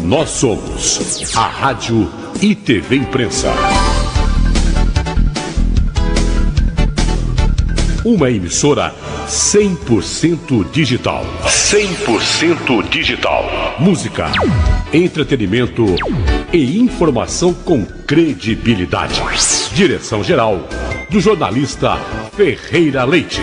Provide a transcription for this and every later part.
nós somos a Rádio e TV Imprensa. Uma emissora 100% digital. 100% digital. Música, entretenimento e informação com credibilidade. Direção-geral do jornalista Ferreira Leite.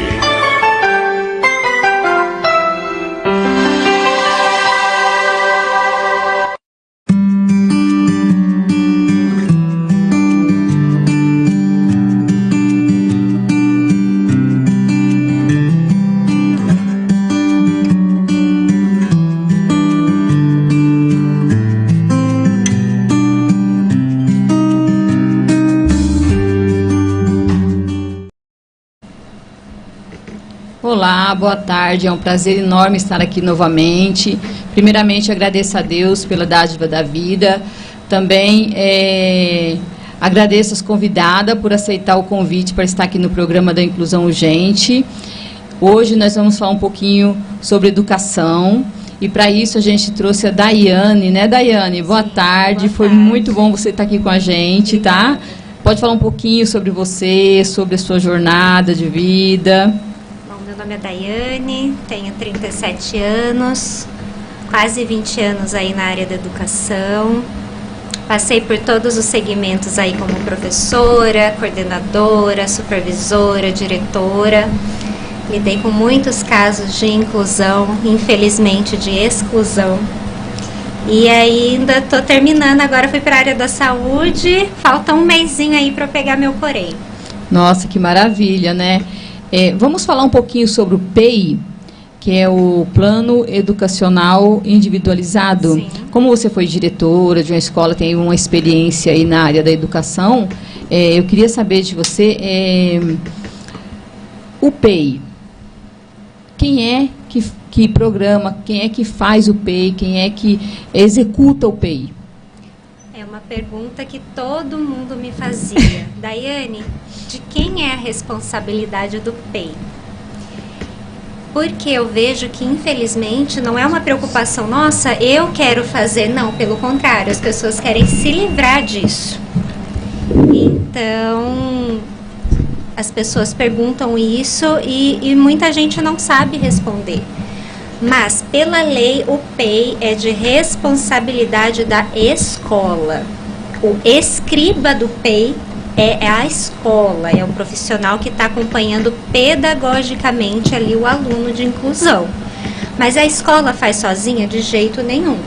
Olá, boa tarde, é um prazer enorme estar aqui novamente. Primeiramente, agradeço a Deus pela dádiva da vida. Também agradeço as convidadas por aceitar o convite para estar aqui no programa da Inclusão Urgente. Hoje nós vamos falar um pouquinho sobre educação. E para isso a gente trouxe a Daiane, né, Daiane? Boa tarde, foi muito bom você estar aqui com a gente, tá? Pode falar um pouquinho sobre você, sobre a sua jornada de vida. Meu nome é Daiane, tenho 37 anos, quase 20 anos aí na área da educação. Passei por todos os segmentos aí como professora, coordenadora, supervisora, diretora. Lidei com muitos casos de inclusão, infelizmente de exclusão. E ainda estou terminando, agora fui para a área da saúde, falta um mesinho aí para eu pegar meu porém. Nossa, que maravilha, né? Vamos falar um pouquinho sobre o PEI, que é o Plano Educacional Individualizado. Sim. Como você foi diretora de uma escola, tem uma experiência aí na área da educação, eu queria saber de você, o PEI, quem é que programa, quem é que faz o PEI, quem é que executa o PEI? É uma pergunta que todo mundo me fazia. Daiane, de quem é a responsabilidade do PEI? Porque eu vejo que, infelizmente, não é uma preocupação, nossa, eu quero fazer. Não, pelo contrário, as pessoas querem se livrar disso. Então, as pessoas perguntam isso e muita gente não sabe responder. Mas, pela lei, o PEI é de responsabilidade da escola. O escriba do PEI é a escola, é o profissional que está acompanhando pedagogicamente ali o aluno de inclusão. Mas a escola faz sozinha? De jeito nenhum.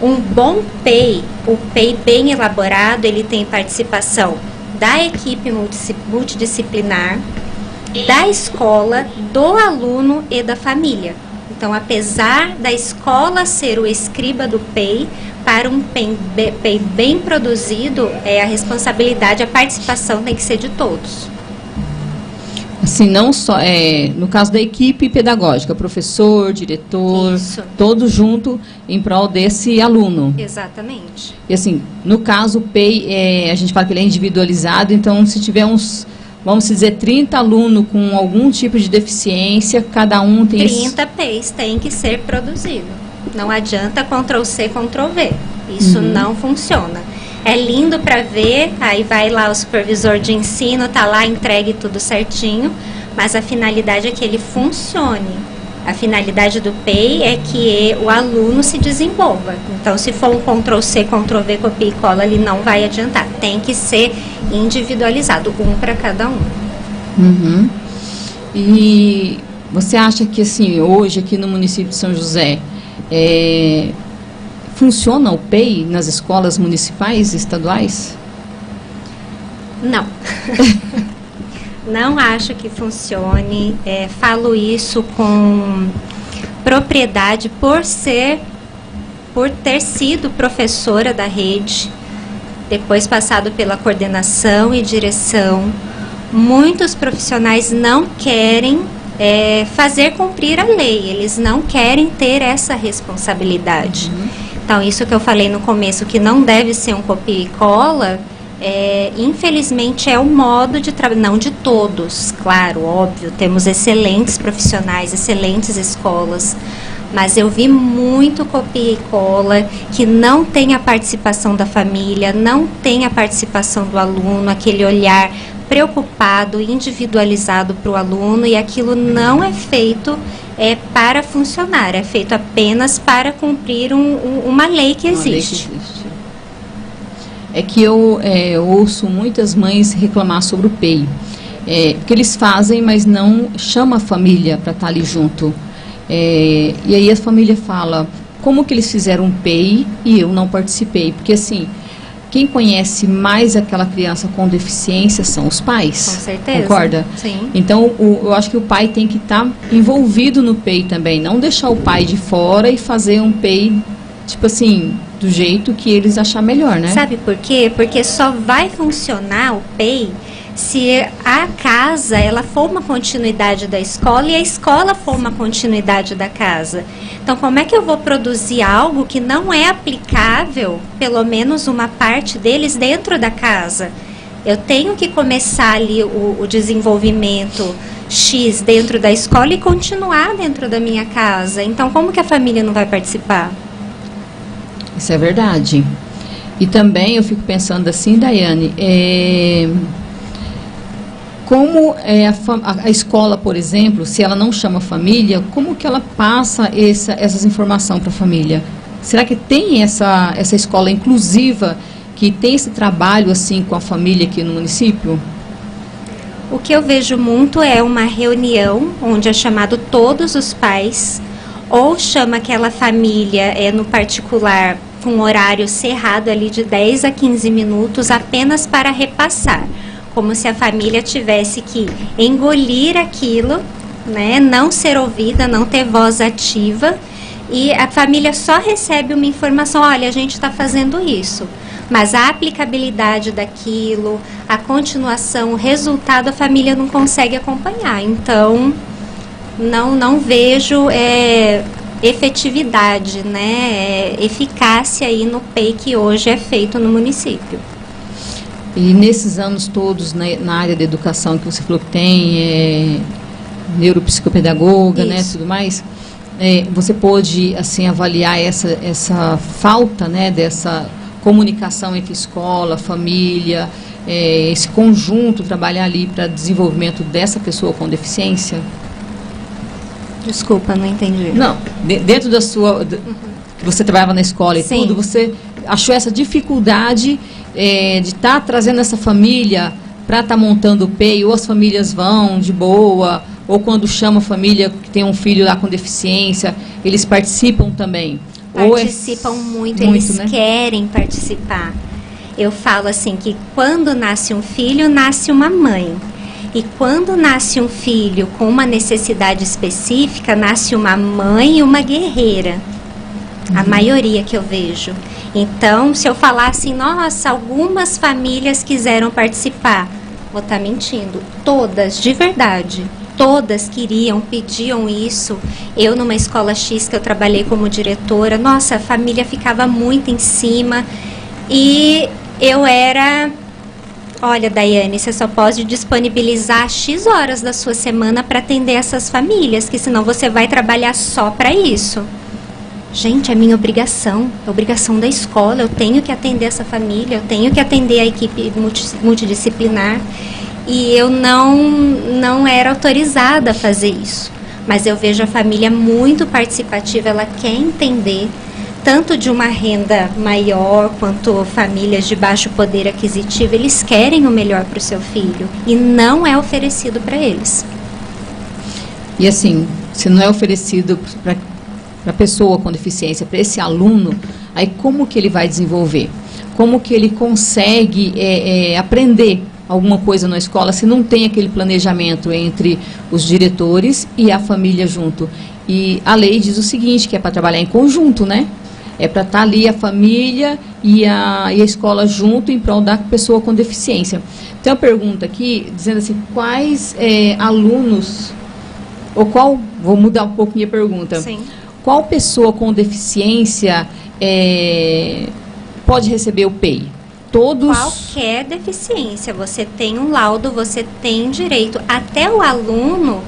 Um bom PEI, o PEI bem elaborado, ele tem participação da equipe multidisciplinar, da escola, do aluno e da família. Então, apesar da escola ser o escriba do PEI, para um PEI bem produzido, a responsabilidade, a participação tem que ser de todos. Assim, não só, no caso da equipe pedagógica, professor, diretor, Isso. todos junto em prol desse aluno. Exatamente. E assim, no caso o PEI, a gente fala que ele é individualizado, então se tiver uns, vamos dizer, 30 alunos com algum tipo de deficiência, cada um tem... 30 PEIs tem que ser produzido. Não adianta Ctrl+C, Ctrl+V. Isso não funciona. É lindo para ver, aí vai lá o supervisor de ensino, tá lá, entregue tudo certinho, mas a finalidade é que ele funcione. A finalidade do PEI é que o aluno se desenvolva. Então, se for um Ctrl+C, Ctrl+V, copia e cola, ele não vai adiantar. Tem que ser individualizado, um para cada um. Uhum. E você acha que, assim, hoje aqui no município de São José, funciona o PEI nas escolas municipais e estaduais? Não. Não acho que funcione. Falo isso com propriedade por ter sido professora da rede, depois passado pela coordenação e direção. Muitos profissionais não querem fazer cumprir a lei, eles não querem ter essa responsabilidade. Então, isso que eu falei no começo, que não deve ser um copia e cola, infelizmente é o modo de trabalho, não de todos, claro, óbvio, temos excelentes profissionais, excelentes escolas, Mas eu vi muito copia e cola, que não tem a participação da família, não tem a participação do aluno, aquele olhar preocupado, individualizado para o aluno, e aquilo não é feito para funcionar, é feito apenas para cumprir uma lei que existe. É que eu ouço muitas mães reclamar sobre o PEI. Porque eles fazem, mas não chama a família para estar ali junto. E aí a família fala, como que eles fizeram um PEI e eu não participei? Porque assim, quem conhece mais aquela criança com deficiência são os pais. Com certeza. Concorda? Sim. Então, eu acho que o pai tem que estar envolvido no PEI também, não deixar o pai de fora e fazer um PEI, tipo assim, do jeito que eles achar melhor, né? Sabe por quê? Porque só vai funcionar o PEI se a casa ela for uma continuidade da escola e a escola for uma continuidade da casa. Então, como é que eu vou produzir algo que não é aplicável, pelo menos uma parte deles, dentro da casa? Eu tenho que começar ali o desenvolvimento X dentro da escola e continuar dentro da minha casa. Então, como que a família não vai participar? Isso é verdade. E também eu fico pensando assim, Daiane, como a escola, por exemplo, se ela não chama família, como que ela passa essas informações para a família? Será que tem essa escola inclusiva que tem esse trabalho assim com a família aqui no município? O que eu vejo muito é uma reunião onde é chamado todos os pais, ou chama aquela família no particular com um horário cerrado ali de 10 a 15 minutos apenas para repassar. Como se a família tivesse que engolir aquilo, né, não ser ouvida, não ter voz ativa, e a família só recebe uma informação, olha, a gente está fazendo isso, mas a aplicabilidade daquilo, a continuação, o resultado, a família não consegue acompanhar. Então, não vejo efetividade, né, eficácia aí no PEI que hoje é feito no município. E nesses anos todos na área da educação que você falou que tem, neuropsicopedagoga, né, tudo mais, você pôde assim avaliar essa falta, né, dessa comunicação entre escola, família, esse conjunto, trabalhar ali para desenvolvimento dessa pessoa com deficiência? Desculpa, não entendi. Não, dentro da sua... que você trabalhava na escola e tudo, você achou essa dificuldade de estar trazendo essa família para estar montando o PEI, ou as famílias vão de boa, ou quando chama a família que tem um filho lá com deficiência, eles participam também? Participam muito, eles querem participar. Eu falo assim que quando nasce um filho, nasce uma mãe. E quando nasce um filho com uma necessidade específica, nasce uma mãe e uma guerreira. A maioria que eu vejo. Então, se eu falar assim, nossa, algumas famílias quiseram participar, vou estar mentindo. Todas, de verdade, todas queriam, pediam isso. Eu, numa escola X que eu trabalhei como diretora, nossa, a família ficava muito em cima. E eu era... Olha, Daiane, você só pode disponibilizar X horas da sua semana para atender essas famílias, que senão você vai trabalhar só para isso. Gente, é minha obrigação, é obrigação da escola, eu tenho que atender essa família, eu tenho que atender a equipe multidisciplinar. E eu não era autorizada a fazer isso. Mas eu vejo a família muito participativa, ela quer entender, tanto de uma renda maior, quanto famílias de baixo poder aquisitivo, eles querem o melhor para o seu filho, e não é oferecido para eles. E assim, se não é oferecido para a pessoa com deficiência, para esse aluno, aí como que ele vai desenvolver? Como que ele consegue aprender alguma coisa na escola se não tem aquele planejamento entre os diretores e a família junto? E a lei diz o seguinte, que é para trabalhar em conjunto, né? É para estar ali a família e a escola junto em prol da pessoa com deficiência. Tem uma pergunta aqui, dizendo assim, quais alunos, ou qual, vou mudar um pouco minha pergunta. Sim. Qual pessoa com deficiência pode receber o PEI? Todos? Qualquer deficiência, você tem um laudo, você tem direito. Até o aluno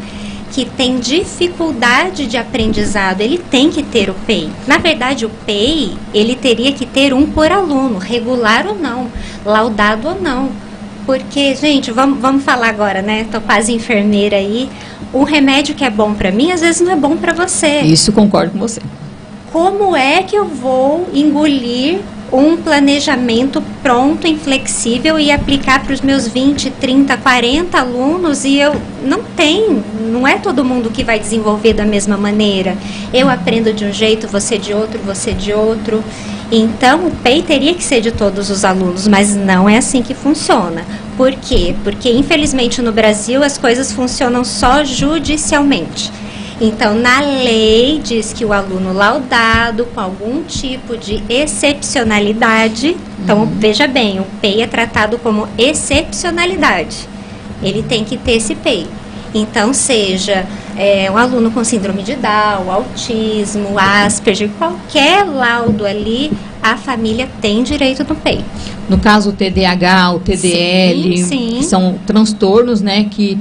que tem dificuldade de aprendizado, ele tem que ter o PEI. Na verdade, o PEI, ele teria que ter um por aluno, regular ou não, laudado ou não. Porque, gente, vamos falar agora, né? Tô quase enfermeira aí. O remédio que é bom para mim, às vezes não é bom para você. Isso, concordo com você. Como é que eu vou engolir um planejamento pronto, inflexível e aplicar para os meus 20, 30, 40 alunos e eu não é todo mundo que vai desenvolver da mesma maneira. Eu aprendo de um jeito, você de outro. Então, o PEI teria que ser de todos os alunos, mas não é assim que funciona. Por quê? Porque, infelizmente, no Brasil, as coisas funcionam só judicialmente. Então, na lei, diz que o aluno laudado com algum tipo de excepcionalidade, então, veja bem, o PEI é tratado como excepcionalidade. Ele tem que ter esse PEI. Então, seja um aluno com síndrome de Down, autismo, Asperger, qualquer laudo ali, a família tem direito no PEI. No caso, o TDAH, o TDL, sim. Que são transtornos, né, que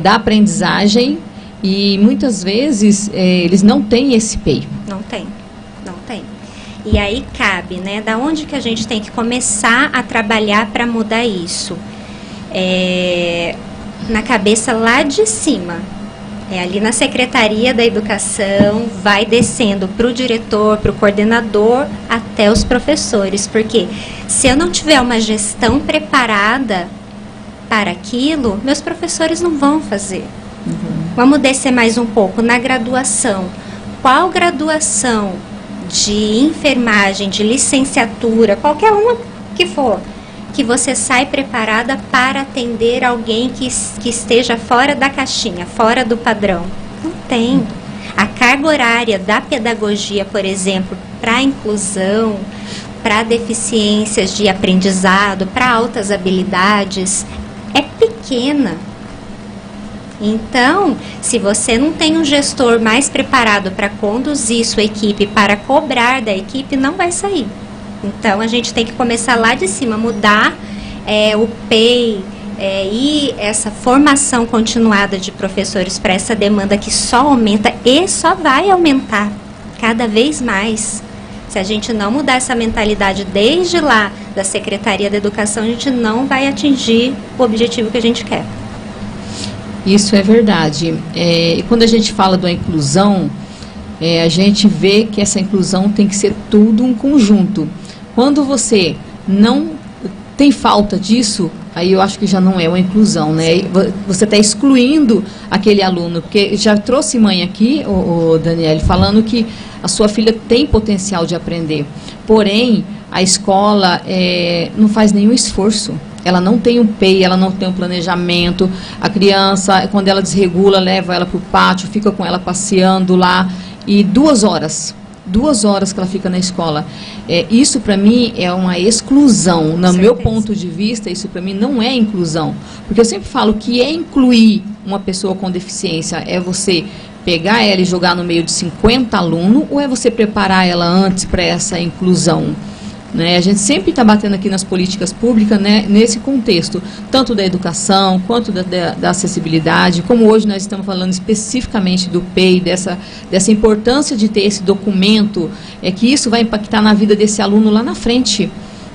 da aprendizagem. E muitas vezes eles não têm esse PEI. Não tem. E aí cabe, né? Da onde que a gente tem que começar a trabalhar para mudar isso? Na cabeça lá de cima. Ali na Secretaria da Educação, vai descendo para o diretor, para o coordenador, até os professores. Porque se eu não tiver uma gestão preparada para aquilo, meus professores não vão fazer. Vamos descer mais um pouco. Na graduação, qual graduação de enfermagem, de licenciatura, qualquer uma que for, que você sai preparada para atender alguém que esteja fora da caixinha, fora do padrão? Não tem. A carga horária da pedagogia, por exemplo, para inclusão, para deficiências de aprendizado, para altas habilidades, é pequena. Então, se você não tem um gestor mais preparado para conduzir sua equipe, para cobrar da equipe, não vai sair. Então, a gente tem que começar lá de cima, mudar o PEI e essa formação continuada de professores para essa demanda que só aumenta e só vai aumentar cada vez mais. Se a gente não mudar essa mentalidade desde lá da Secretaria da Educação, a gente não vai atingir o objetivo que a gente quer. Isso é verdade. E quando a gente fala da inclusão, a gente vê que essa inclusão tem que ser tudo um conjunto. Quando você não tem falta disso, aí eu acho que já não é uma inclusão, né? Você está excluindo aquele aluno, porque já trouxe mãe aqui, o Daniele, falando que a sua filha tem potencial de aprender, porém a escola não faz nenhum esforço. Ela não tem um PEI, ela não tem um planejamento. A criança, quando ela desregula, leva ela para o pátio, fica com ela passeando lá. E 2 horas que ela fica na escola. Isso para mim é uma exclusão. No meu ponto de vista, isso para mim não é inclusão. Porque eu sempre falo que incluir uma pessoa com deficiência é você pegar ela e jogar no meio de 50 alunos, ou é você preparar ela antes para essa inclusão? Né? A gente sempre está batendo aqui nas políticas públicas, né, nesse contexto, tanto da educação quanto da acessibilidade, como hoje nós estamos falando especificamente do PEI, dessa importância de ter esse documento, que isso vai impactar na vida desse aluno lá na frente.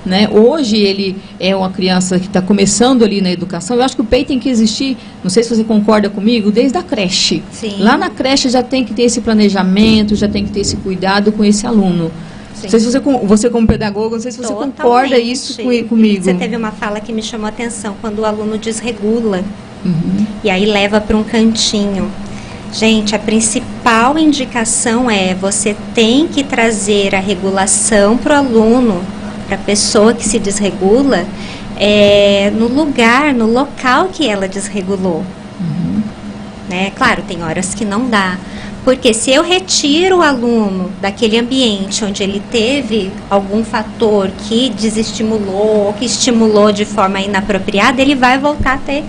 Né? Hoje ele é uma criança que está começando ali na educação. Eu acho que o PEI tem que existir, não sei se você concorda comigo, desde a creche. Sim. Lá na creche já tem que ter esse planejamento, já tem que ter esse cuidado com esse aluno. Não sei se você como pedagoga, não sei se você concorda isso comigo. Você teve uma fala que me chamou a atenção, quando o aluno desregula, e aí leva para um cantinho. Gente, a principal indicação você tem que trazer a regulação para o aluno, para a pessoa que se desregula, no local que ela desregulou. Né? Claro, tem horas que não dá. Porque se eu retiro o aluno daquele ambiente onde ele teve algum fator que desestimulou ou que estimulou de forma inapropriada, ele vai voltar a ter.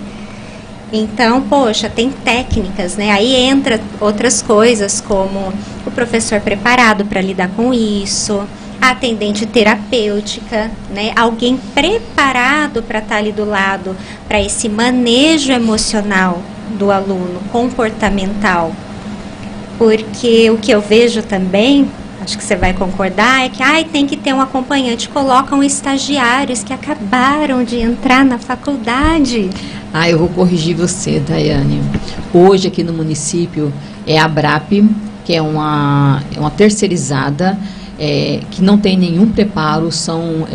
Então, poxa, tem técnicas, né? Aí entra outras coisas, como o professor preparado para lidar com isso, a atendente terapêutica, né? Alguém preparado para estar ali do lado, para esse manejo emocional do aluno comportamental, porque o que eu vejo também, acho que você vai concordar, é que tem que ter um acompanhante. Colocam estagiários que acabaram de entrar na faculdade. Eu vou corrigir você, Daiane. Hoje aqui no município é a ABRAP, que é uma terceirizada, que não tem nenhum preparo, são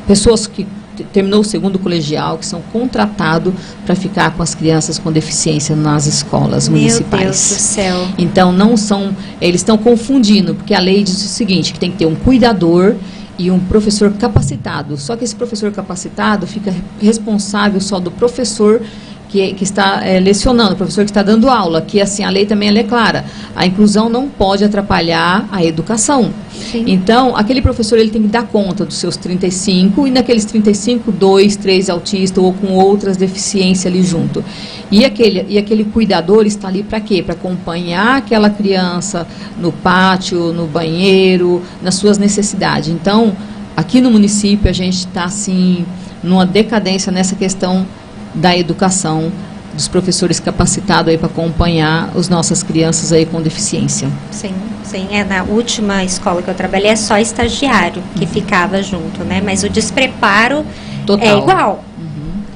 pessoas que terminou o segundo colegial, que são contratados para ficar com as crianças com deficiência nas escolas municipais. Meu Deus do céu. Então, não são, eles estão confundindo, porque a lei diz o seguinte, que tem que ter um cuidador e um professor capacitado. Só que esse professor capacitado fica responsável só do professor que está lecionando, o professor que está dando aula, que assim, a lei também é clara, a inclusão não pode atrapalhar a educação. Sim. Então, aquele professor ele tem que dar conta dos seus 35, e naqueles 35, 2, 3 autistas ou com outras deficiências ali junto. E aquele cuidador está ali para quê? Para acompanhar aquela criança no pátio, no banheiro, nas suas necessidades. Então, aqui no município a gente está assim, numa decadência nessa questão da educação, dos professores capacitados aí para acompanhar as nossas crianças aí com deficiência. Sim, sim. Na última escola que eu trabalhei é só estagiário que ficava junto, né? Mas o despreparo Total. É igual.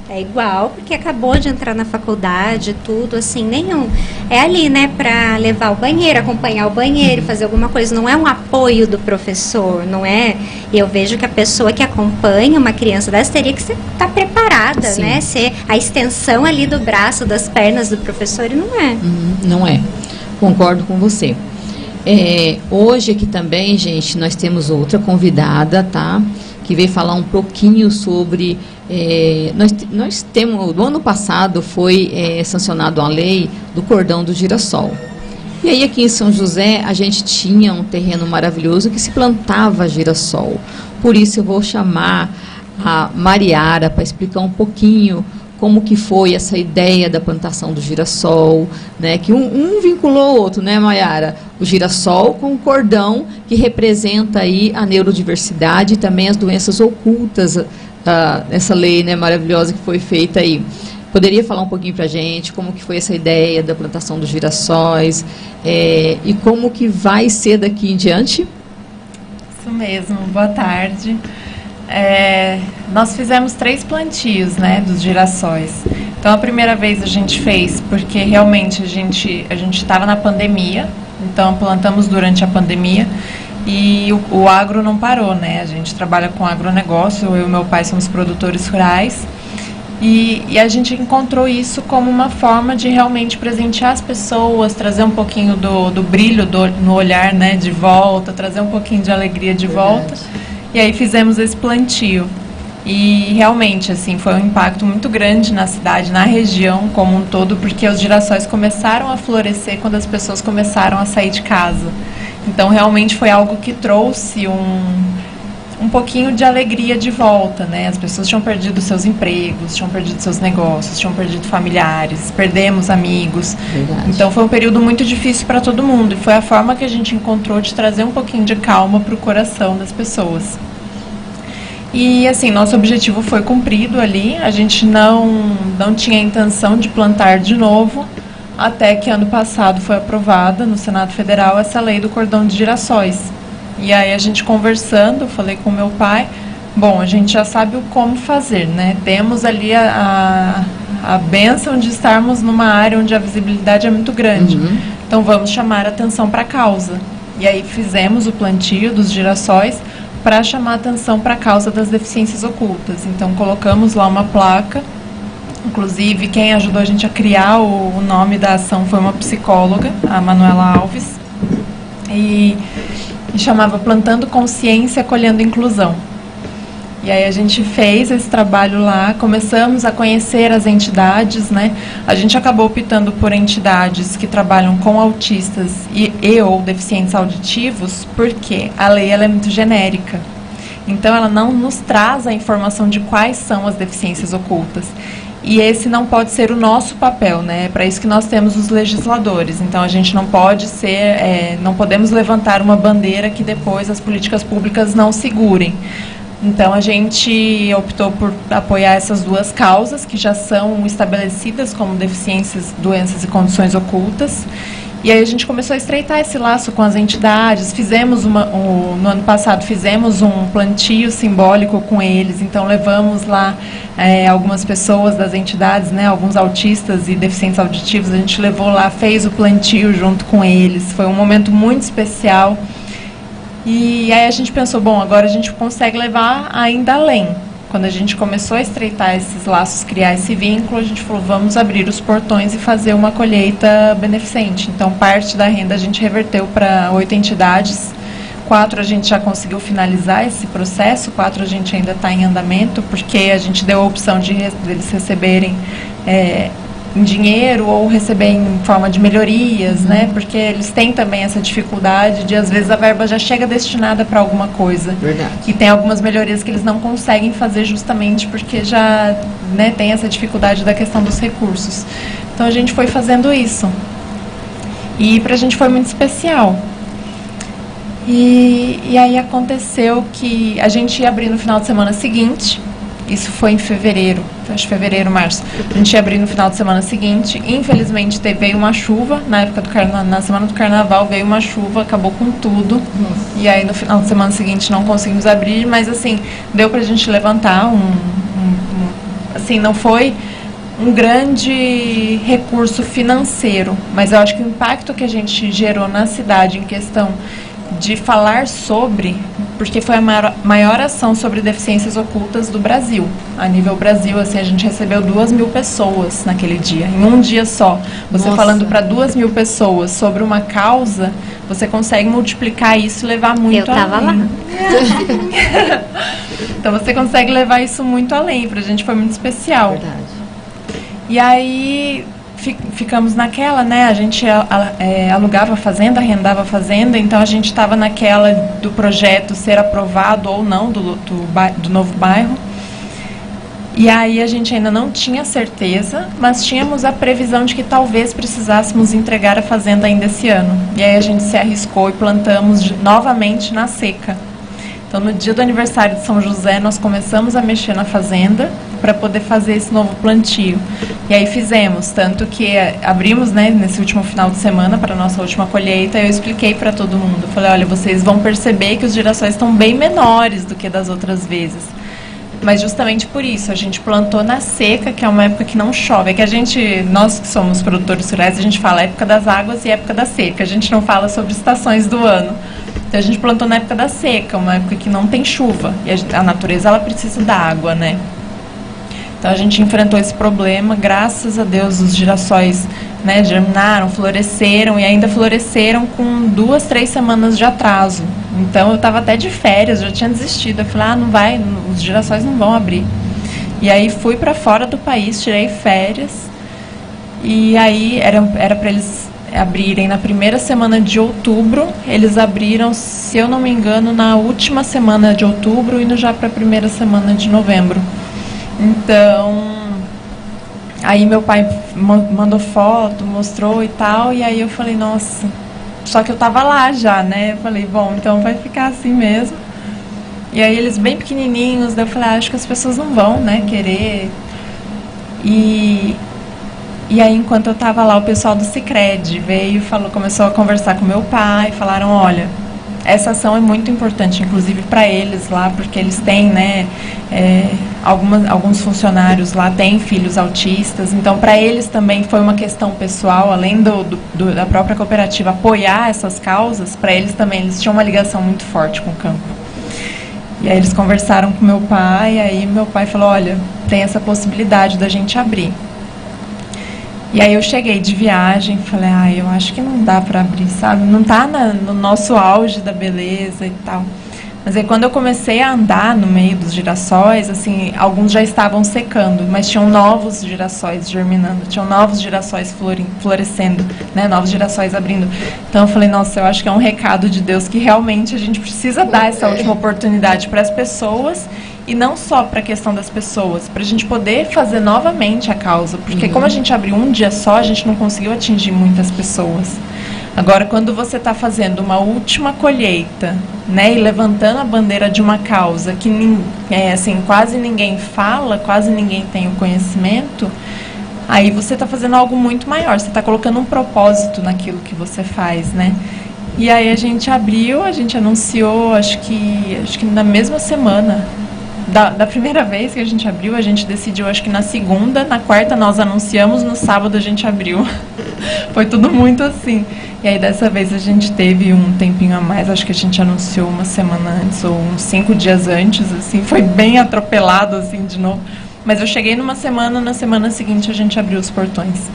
É igual, porque acabou de entrar na faculdade, tudo, assim, nenhum. É ali, né, para levar o banheiro, acompanhar o banheiro, fazer alguma coisa. Não é um apoio do professor, não é? E eu vejo que a pessoa que acompanha uma criança dessa teria que estar preparada, Sim. né? Ser a extensão ali do braço, das pernas do professor, e não é. Não é. Concordo com você. Hoje aqui também, gente, nós temos outra convidada, tá? Que veio falar um pouquinho sobre... nós temos, no ano passado foi sancionado a lei do cordão do girassol. E aí aqui em São José a gente tinha um terreno maravilhoso que se plantava girassol. Por isso eu vou chamar a Mariara para explicar um pouquinho como que foi essa ideia da plantação do girassol, né? Que um vinculou o outro, né, Maiara? O girassol com o cordão, que representa aí a neurodiversidade e também as doenças ocultas, essa lei, né, maravilhosa que foi feita aí. Poderia falar um pouquinho para a gente como que foi essa ideia da plantação dos girassóis e como que vai ser daqui em diante? Isso mesmo, boa tarde. Nós fizemos 3 plantios, né, dos girassóis. Então, a primeira vez a gente fez porque realmente a gente estava na pandemia, então plantamos durante a pandemia e o agro não parou, né? A gente trabalha com agronegócio, eu e meu pai somos produtores rurais e a gente encontrou isso como uma forma de realmente presentear as pessoas, trazer um pouquinho do brilho no olhar, né, de volta, trazer um pouquinho de alegria de volta. E aí fizemos esse plantio. E realmente, assim, foi um impacto muito grande na cidade, na região como um todo, porque os girassóis começaram a florescer quando as pessoas começaram a sair de casa. Então, realmente foi algo que trouxe um pouquinho de alegria de volta, né? As pessoas tinham perdido seus empregos, tinham perdido seus negócios, tinham perdido familiares, perdemos amigos. Verdade. Então, foi um período muito difícil para todo mundo. E foi a forma que a gente encontrou de trazer um pouquinho de calma para o coração das pessoas. E, assim, nosso objetivo foi cumprido ali. A gente não tinha a intenção de plantar de novo, até que ano passado foi aprovada no Senado Federal essa lei do cordão de girassóis. E aí a gente conversando, falei com meu pai, bom, a gente já sabe o como fazer, né? Temos ali a bênção de estarmos numa área onde a visibilidade é muito grande. Então vamos chamar atenção para a causa. E aí fizemos o plantio dos girassóis para chamar atenção para a causa das deficiências ocultas. Então colocamos lá uma placa, inclusive quem ajudou a gente a criar o nome da ação foi uma psicóloga, a Manuela Alves, e chamava Plantando Consciência, Colhendo Inclusão. E aí a gente fez esse trabalho lá, começamos a conhecer as entidades, né? A gente acabou optando por entidades que trabalham com autistas e ou deficientes auditivos, porque a lei ela é muito genérica. Então ela não nos traz a informação de quais são as deficiências ocultas. E esse não pode ser o nosso papel, né? É para isso que nós temos os legisladores. Então a gente não pode não podemos levantar uma bandeira que depois as políticas públicas não segurem. Então a gente optou por apoiar essas duas causas que já são estabelecidas como deficiências, doenças e condições ocultas. E aí a gente começou a estreitar esse laço com as entidades. No ano passado fizemos um plantio simbólico com eles. Então levamos lá algumas pessoas das entidades, né, alguns autistas e deficientes auditivos. A gente levou lá, fez o plantio junto com eles. Foi um momento muito especial. E aí a gente pensou, bom, agora a gente consegue levar ainda além. Quando a gente começou a estreitar esses laços, criar esse vínculo, a gente falou, vamos abrir os portões e fazer uma colheita beneficente. Então, parte da renda a gente reverteu para 8 entidades. 4 a gente já conseguiu finalizar esse processo, 4 a gente ainda está em andamento, porque a gente deu a opção de eles receberem em dinheiro ou receber em forma de melhorias, né? Porque eles têm também essa dificuldade de, às vezes, a verba já chega destinada para alguma coisa. Verdade. E tem algumas melhorias que eles não conseguem fazer justamente porque já, né, tem essa dificuldade da questão dos recursos. Então a gente foi fazendo isso. E pra gente foi muito especial. E aí aconteceu que a gente ia abrir no final de semana seguinte. Isso foi em fevereiro, acho fevereiro, março. A gente ia abrir no final de semana seguinte. Infelizmente veio uma chuva, na época na semana do carnaval veio uma chuva, acabou com tudo. Nossa. E aí no final de semana seguinte não conseguimos abrir, mas assim, deu pra gente levantar assim, não foi um grande recurso financeiro, mas eu acho que o impacto que a gente gerou na cidade em questão de falar sobre, porque foi a maior ação sobre deficiências ocultas do Brasil. A nível Brasil, assim, a gente recebeu 2.000 pessoas naquele dia, em um dia só. Você Nossa. Falando para 2.000 pessoas sobre uma causa, você consegue multiplicar isso e levar muito além. Eu tava lá. Então você consegue levar isso muito além. Pra gente foi muito especial. Verdade. E aí ficamos naquela, né? A gente alugava a fazenda, arrendava a fazenda, então a gente estava naquela do projeto ser aprovado ou não do novo bairro. E aí a gente ainda não tinha certeza, mas tínhamos a previsão de que talvez precisássemos entregar a fazenda ainda esse ano. E aí a gente se arriscou e plantamos novamente na seca. Então, no dia do aniversário de São José, nós começamos a mexer na fazenda para poder fazer esse novo plantio. E aí fizemos, tanto que abrimos, né, nesse último final de semana para a nossa última colheita, eu expliquei para todo mundo. Falei, olha, vocês vão perceber que os girassóis estão bem menores do que das outras vezes. Mas justamente por isso, a gente plantou na seca, que é uma época que não chove. É que nós que somos produtores rurais, a gente fala época das águas e época da seca. A gente não fala sobre estações do ano. Então a gente plantou na época da seca, uma época que não tem chuva. E a natureza, ela precisa da água, né? Então a gente enfrentou esse problema. Graças a Deus, os girassóis, né, germinaram, floresceram e ainda floresceram com 2, 3 semanas de atraso. Então eu estava até de férias, já tinha desistido. Eu falei, não vai, os girassóis não vão abrir. E aí fui para fora do país, tirei férias. E aí era para eles abrirem na primeira semana de outubro. Eles abriram, se eu não me engano, na última semana de outubro, indo já para a primeira semana de novembro. Então, aí meu pai mandou foto, mostrou e tal, e aí eu falei, nossa, só que eu tava lá já, né? Eu falei, bom, então vai ficar assim mesmo. E aí eles bem pequenininhos, daí eu falei, acho que as pessoas não vão, né, querer. E aí, enquanto eu tava lá, o pessoal do Sicredi veio e começou a conversar com meu pai, falaram, olha, essa ação é muito importante, inclusive para eles lá, porque eles têm, né, alguns funcionários lá têm filhos autistas, então para eles também foi uma questão pessoal, além da própria cooperativa apoiar essas causas, para eles também, eles tinham uma ligação muito forte com o campo. E aí eles conversaram com meu pai, aí meu pai falou, olha, tem essa possibilidade da gente abrir. E aí eu cheguei de viagem, falei, eu acho que não dá para abrir, sabe? Não tá no nosso auge da beleza e tal. Mas aí quando eu comecei a andar no meio dos girassóis, assim, alguns já estavam secando, mas tinham novos girassóis germinando, tinham novos girassóis florescendo, né? Novos girassóis abrindo. Então eu falei, nossa, eu acho que é um recado de Deus que realmente a gente precisa dar essa última oportunidade para as pessoas. E não só para a questão das pessoas, para a gente poder fazer novamente a causa. Porque como a gente abriu um dia só, a gente não conseguiu atingir muitas pessoas. Agora, quando você está fazendo uma última colheita, né, e levantando a bandeira de uma causa que assim, quase ninguém fala, quase ninguém tem o conhecimento, aí você está fazendo algo muito maior, você está colocando um propósito naquilo que você faz, né? E aí a gente abriu, a gente anunciou, acho que na mesma semana da primeira vez que a gente abriu, a gente decidiu, acho que na segunda, na quarta nós anunciamos, no sábado a gente abriu. Foi tudo muito assim. E aí dessa vez a gente teve um tempinho a mais, acho que a gente anunciou uma semana antes ou uns 5 dias antes, assim, foi bem atropelado assim de novo. Mas eu cheguei numa semana, na semana seguinte a gente abriu os portões.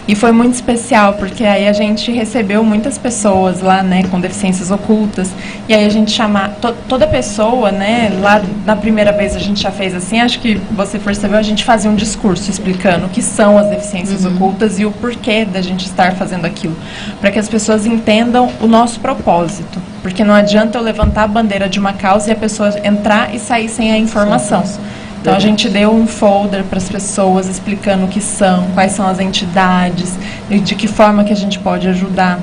E foi muito especial, porque aí a gente recebeu muitas pessoas lá, né, com deficiências ocultas. E aí a gente toda pessoa, né, lá na primeira vez a gente já fez assim, acho que você percebeu, a gente fazia um discurso explicando o que são as deficiências ocultas e o porquê da gente estar fazendo aquilo. Para que as pessoas entendam o nosso propósito. Porque não adianta eu levantar a bandeira de uma causa e a pessoa entrar e sair sem a informação. Então a gente deu um folder para as pessoas explicando o que são, quais são as entidades e de que forma que a gente pode ajudar.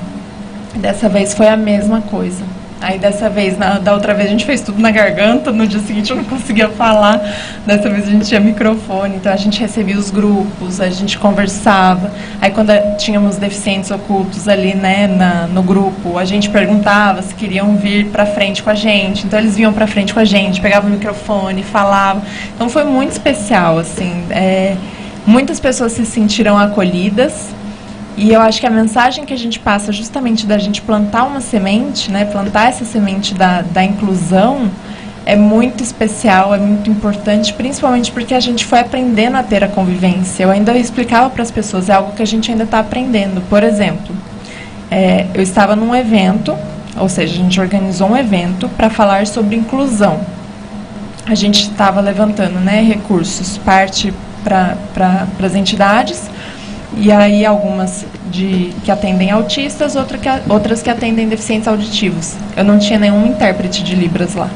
Dessa vez foi a mesma coisa. Aí dessa vez, da outra vez a gente fez tudo na garganta, no dia seguinte eu não conseguia falar, dessa vez a gente tinha microfone, então a gente recebia os grupos, a gente conversava. Aí quando tínhamos deficientes ocultos ali, né, no grupo, a gente perguntava se queriam vir pra frente com a gente, então eles vinham pra frente com a gente, pegavam o microfone, falavam. Então foi muito especial, assim, muitas pessoas se sentiram acolhidas. E eu acho que a mensagem que a gente passa justamente da gente plantar uma semente, né, plantar essa semente da inclusão, é muito especial, é muito importante, principalmente porque a gente foi aprendendo a ter a convivência. Eu ainda explicava para as pessoas, é algo que a gente ainda está aprendendo. Por exemplo, eu estava num evento, ou seja, a gente organizou um evento para falar sobre inclusão. A gente estava levantando, né, recursos, parte para as entidades, e aí algumas que atendem autistas, outras que atendem deficientes auditivos. Eu não tinha nenhum intérprete de Libras lá.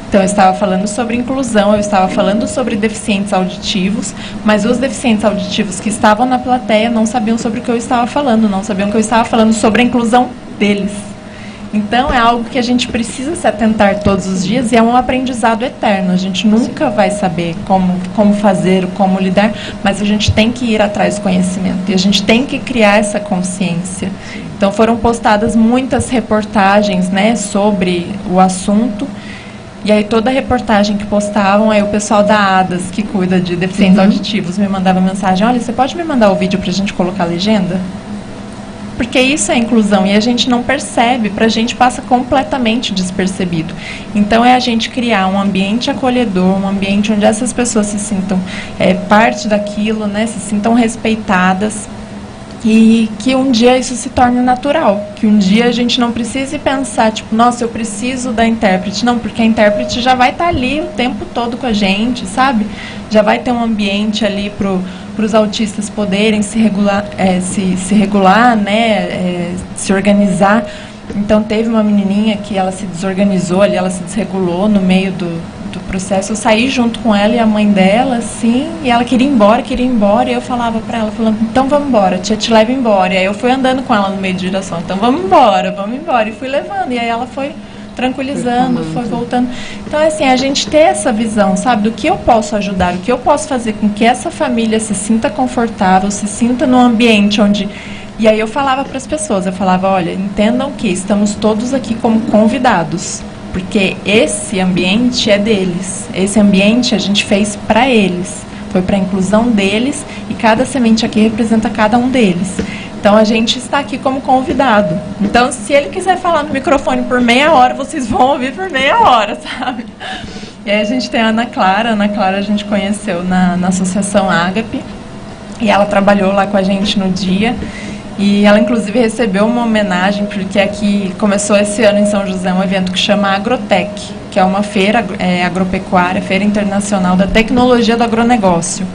Então eu estava falando sobre inclusão, eu estava falando sobre deficientes auditivos, mas os deficientes auditivos que estavam na plateia não sabiam sobre o que eu estava falando, não sabiam que eu estava falando sobre a inclusão deles. Então é algo que a gente precisa se atentar todos os dias e é um aprendizado eterno. A gente nunca vai saber como fazer, como lidar, mas a gente tem que ir atrás do conhecimento e a gente tem que criar essa consciência. Então foram postadas muitas reportagens, né, sobre o assunto. E aí toda reportagem que postavam, aí o pessoal da ADAS, que cuida de deficientes auditivos, me mandava mensagem: olha, você pode me mandar o vídeo para a gente colocar a legenda? Porque isso é inclusão e a gente não percebe, para a gente passa completamente despercebido. Então é a gente criar um ambiente acolhedor, um ambiente onde essas pessoas se sintam parte daquilo, né, se sintam respeitadas, e que um dia isso se torne natural, que um dia a gente não precise pensar, tipo, nossa, eu preciso da intérprete. Não, porque a intérprete já vai estar ali o tempo todo com a gente, sabe? Já vai ter um ambiente ali para os autistas poderem se regular, né, se organizar. Então teve uma menininha que ela se desorganizou ali, ela se desregulou no meio do processo. Eu saí junto com ela e a mãe dela, assim, e ela queria ir embora, e eu falava pra ela, falando, então vamos embora, tia te leva embora. E aí eu fui andando com ela no meio de giração, então vamos embora, e fui levando, e aí ela foi tranquilizando, foi voltando. Então, assim, a gente ter essa visão, sabe, do que eu posso ajudar, o que eu posso fazer com que essa família se sinta confortável, se sinta num ambiente onde... E aí eu falava para as pessoas, eu falava, olha, entendam que estamos todos aqui como convidados, porque esse ambiente é deles, esse ambiente a gente fez para eles, foi para a inclusão deles, e cada semente aqui representa cada um deles. Então a gente está aqui como convidado. Então se ele quiser falar no microfone por meia hora, vocês vão ouvir por meia hora, sabe? E aí a gente tem a Ana Clara a gente conheceu na Associação Ágape, e ela trabalhou lá com a gente no dia. E ela, inclusive, recebeu uma homenagem, porque aqui começou esse ano em São José um evento que chama Agrotec, que é uma feira agropecuária, feira internacional da tecnologia do agronegócio.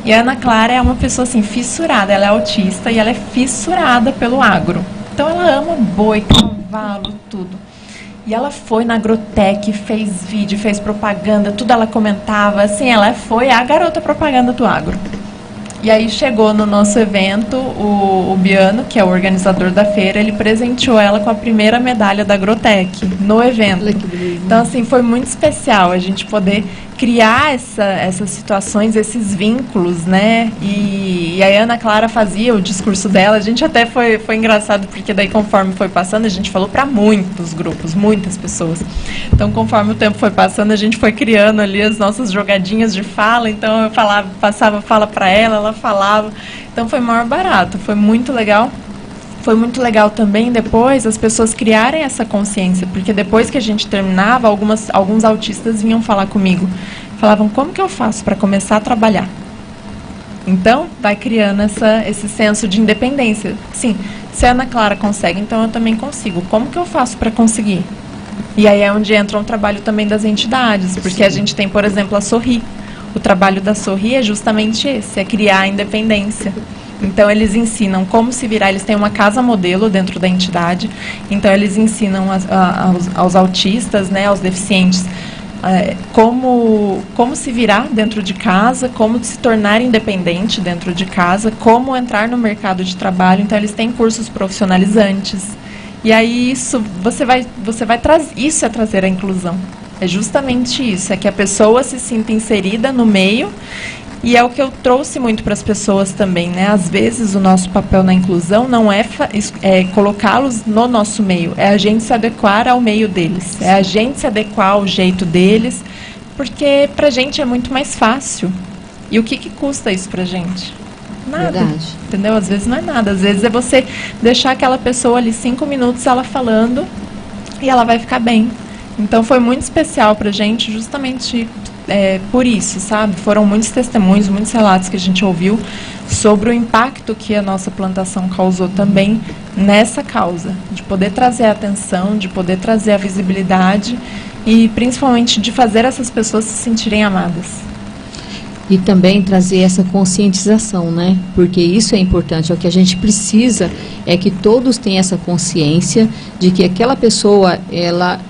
E a Ana Clara é uma pessoa, assim, fissurada, ela é autista e ela é fissurada pelo agro. Então ela ama boi, cavalo, tudo. E ela foi na Agrotec, fez vídeo, fez propaganda, tudo ela comentava, assim, ela foi a garota propaganda do agro. E aí chegou no nosso evento o Biano, que é o organizador da feira, ele presenteou ela com a primeira medalha da Agrotech no evento. Então, assim, foi muito especial a gente poder criar essas situações, esses vínculos, né? E a Ana Clara fazia o discurso dela, a gente até foi engraçado, porque daí conforme foi passando, a gente falou para muitos grupos, muitas pessoas. Então, conforme o tempo foi passando, a gente foi criando ali as nossas jogadinhas de fala, então eu passava fala para ela falava. Então, foi maior barato, foi muito legal. Foi muito legal também depois as pessoas criarem essa consciência, porque depois que a gente terminava, alguns autistas vinham falar comigo, falavam, como que eu faço para começar a trabalhar? Então, vai criando esse senso de independência. Sim, se a Ana Clara consegue, então eu também consigo. Como que eu faço para conseguir? E aí é onde entra o trabalho também das entidades, porque a gente tem, por exemplo, a Sorri. O trabalho da Sorri é justamente esse, é criar a independência. Então, eles ensinam como se virar, eles têm uma casa modelo dentro da entidade, então eles ensinam aos autistas, né, aos deficientes, como se virar dentro de casa, como se tornar independente dentro de casa, como entrar no mercado de trabalho. Então, eles têm cursos profissionalizantes. E aí, isso é trazer a inclusão. É justamente isso, é que a pessoa se sinta inserida no meio. E é o que eu trouxe muito para as pessoas também, né? Às vezes o nosso papel na inclusão não é colocá-los no nosso meio, é a gente se adequar ao meio deles, é a gente se adequar ao jeito deles, porque para a gente é muito mais fácil. E o que custa isso para a gente? Nada. Verdade. Entendeu? Às vezes não é nada, às vezes é você deixar aquela pessoa ali 5 minutos ela falando e ela vai ficar bem. Então foi muito especial para a gente justamente por isso, sabe? Foram muitos testemunhos, muitos relatos que a gente ouviu sobre o impacto que a nossa plantação causou também nessa causa, de poder trazer a atenção, de poder trazer a visibilidade e principalmente de fazer essas pessoas se sentirem amadas. E também trazer essa conscientização, né? Porque isso é importante, o que a gente precisa é que todos tenham essa consciência de que aquela pessoa, ela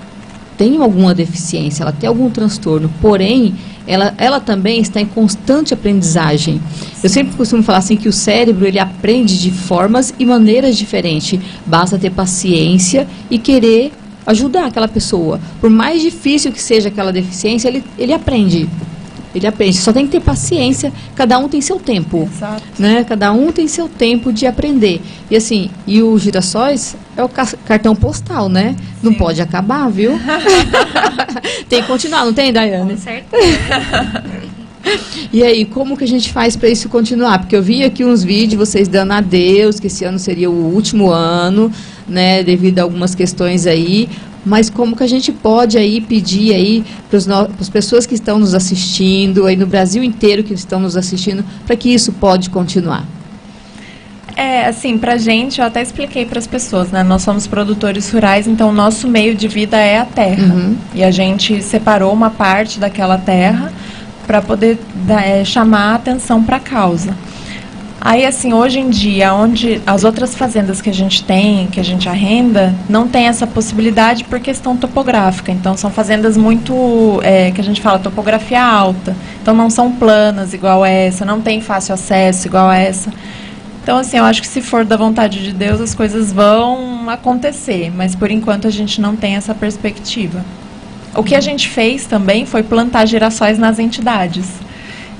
tem alguma deficiência, ela tem algum transtorno, porém, ela também está em constante aprendizagem. Eu sempre costumo falar assim que o cérebro, ele aprende de formas e maneiras diferentes. Basta ter paciência e querer ajudar aquela pessoa. Por mais difícil que seja aquela deficiência, ele aprende. Ele aprende, só tem que ter paciência, cada um tem seu tempo. Exato. Né? Cada um tem seu tempo de aprender. E assim, e o Girassóis é o cartão postal, né? Não Sim. Pode acabar, viu? Tem que continuar, não tem, Daiane? Com certeza. E aí, como que a gente faz para isso continuar? Porque eu vi aqui uns vídeos, vocês dando adeus, que esse ano seria o último ano, né? Devido a algumas questões aí. Mas como que a gente pode aí pedir aí para as pessoas que estão nos assistindo, aí no Brasil inteiro que estão nos assistindo, para que isso pode continuar? Assim, pra gente, eu até expliquei para as pessoas, né? Nós somos produtores rurais, então o nosso meio de vida é a terra. Uhum. E a gente separou uma parte daquela terra para poder chamar a atenção para a causa. Aí, assim, hoje em dia, onde as outras fazendas que a gente tem, que a gente arrenda, não tem essa possibilidade por questão topográfica. Então, são fazendas muito, que a gente fala, topografia alta. Então, não são planas igual essa, não tem fácil acesso igual essa. Então, assim, eu acho que se for da vontade de Deus, as coisas vão acontecer. Mas, por enquanto, a gente não tem essa perspectiva. O que a gente fez também foi plantar girassóis nas entidades.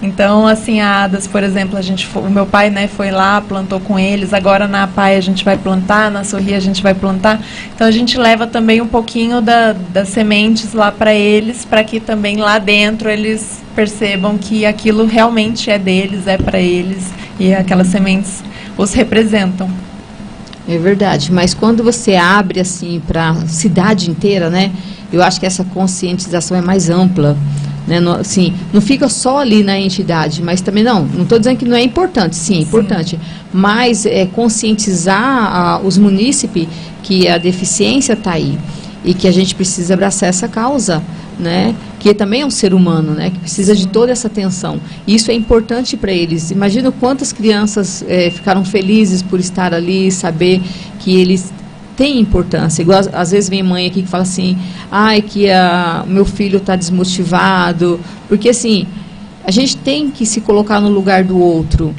Então, assim, a ADAS, por exemplo, o meu pai, né, foi lá, plantou com eles. Agora na APAI a gente vai plantar, na Sorri a gente vai plantar. Então, a gente leva também um pouquinho das sementes lá para eles, para que também lá dentro eles percebam que aquilo realmente é deles, é para eles, e aquelas sementes os representam. É verdade, mas quando você abre assim para a cidade inteira, né, eu acho que essa conscientização é mais ampla. Né, assim, não fica só ali na entidade, mas também não estou dizendo que não é importante, sim, é importante, mas conscientizar os munícipes que a deficiência está aí e que a gente precisa abraçar essa causa, né, que também é um ser humano, né, que precisa de toda essa atenção. Isso é importante para eles. Imagina quantas crianças ficaram felizes por estar ali, saber que eles tem importância. Igual, às vezes vem mãe aqui que fala assim, que o meu filho está desmotivado, porque assim, a gente tem que se colocar no lugar do outro.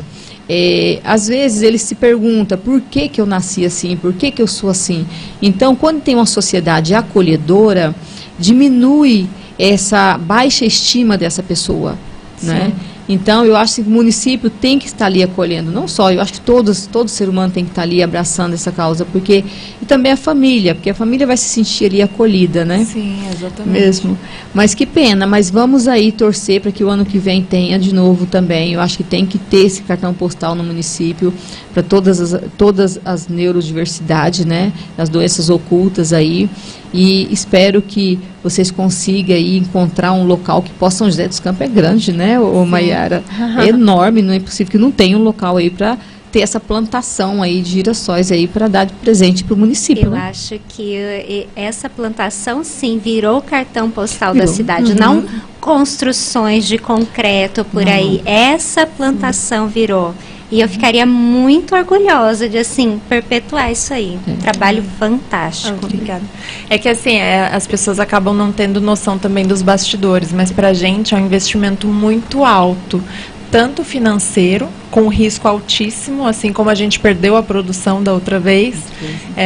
às vezes ele se pergunta por que eu nasci assim, por que eu sou assim. Então, quando tem uma sociedade acolhedora, diminui essa baixa estima dessa pessoa, né? Então, eu acho que o município tem que estar ali acolhendo, não só, eu acho que todo ser humano tem que estar ali abraçando essa causa, porque, e também a família, porque a família vai se sentir ali acolhida, né? Sim, exatamente. Mesmo. Mas que pena, mas vamos aí torcer para que o ano que vem tenha de novo também, eu acho que tem que ter esse cartão postal no município, para todas as neurodiversidades, né? As doenças ocultas aí, e espero que vocês consigam aí encontrar um local que possa. São José dos Campos é grande, né, Maiara? É enorme, não é possível que não tenha um local aí para ter essa plantação aí de girassóis aí para dar de presente para o município. Eu acho que essa plantação, sim, virou o cartão postal da cidade, não construções de concreto por aí. Essa plantação virou. E eu ficaria muito orgulhosa de, assim, perpetuar isso aí. Um trabalho fantástico. Obrigada. É que, assim, as pessoas acabam não tendo noção também dos bastidores, mas pra gente é um investimento muito alto, tanto financeiro, com risco altíssimo, assim como a gente perdeu a produção da outra vez.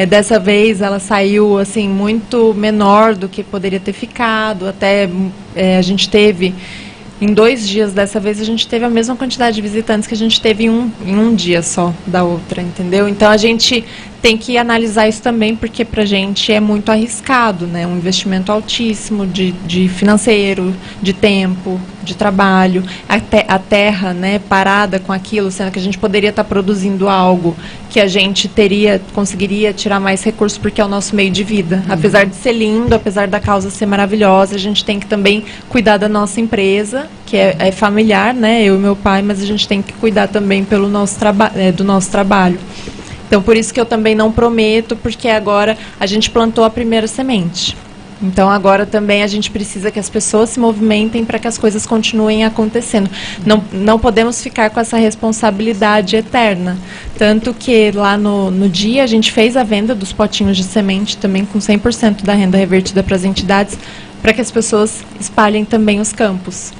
Dessa vez ela saiu, assim, muito menor do que poderia ter ficado, até a gente teve... Em 2 dias dessa vez a gente teve a mesma quantidade de visitantes que a gente teve em um dia só da outra, entendeu? Então a gente tem que analisar isso também, porque pra gente é muito arriscado, né? Um investimento altíssimo de financeiro, de tempo, de trabalho, a terra, né, parada com aquilo, sendo que a gente poderia estar produzindo algo que a gente conseguiria tirar mais recursos, porque é o nosso meio de vida. Apesar de ser lindo, apesar da causa ser maravilhosa, a gente tem que também cuidar da nossa empresa, que é familiar, né, eu e meu pai, mas a gente tem que cuidar também do nosso trabalho. Então, por isso que eu também não prometo, porque agora a gente plantou a primeira semente. Então, agora também a gente precisa que as pessoas se movimentem para que as coisas continuem acontecendo. Não podemos ficar com essa responsabilidade eterna. Tanto que lá no dia a gente fez a venda dos potinhos de semente também com 100% da renda revertida para as entidades, para que as pessoas espalhem também os campos.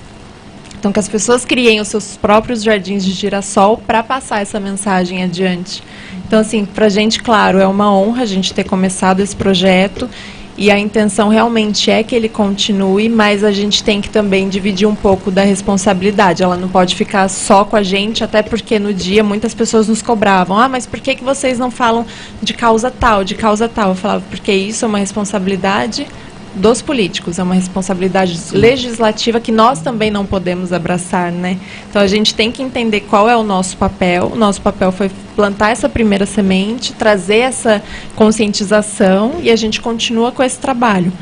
Então, que as pessoas criem os seus próprios jardins de girassol para passar essa mensagem adiante. Então, assim, para a gente, claro, é uma honra a gente ter começado esse projeto e a intenção realmente é que ele continue, mas a gente tem que também dividir um pouco da responsabilidade. Ela não pode ficar só com a gente, até porque no dia muitas pessoas nos cobravam. Mas por que vocês não falam de causa tal, de causa tal? Eu falava, porque isso é uma responsabilidade dos políticos, é uma responsabilidade legislativa que nós também não podemos abraçar, né? Então a gente tem que entender qual é o nosso papel. O nosso papel foi plantar essa primeira semente, trazer essa conscientização e a gente continua com esse trabalho.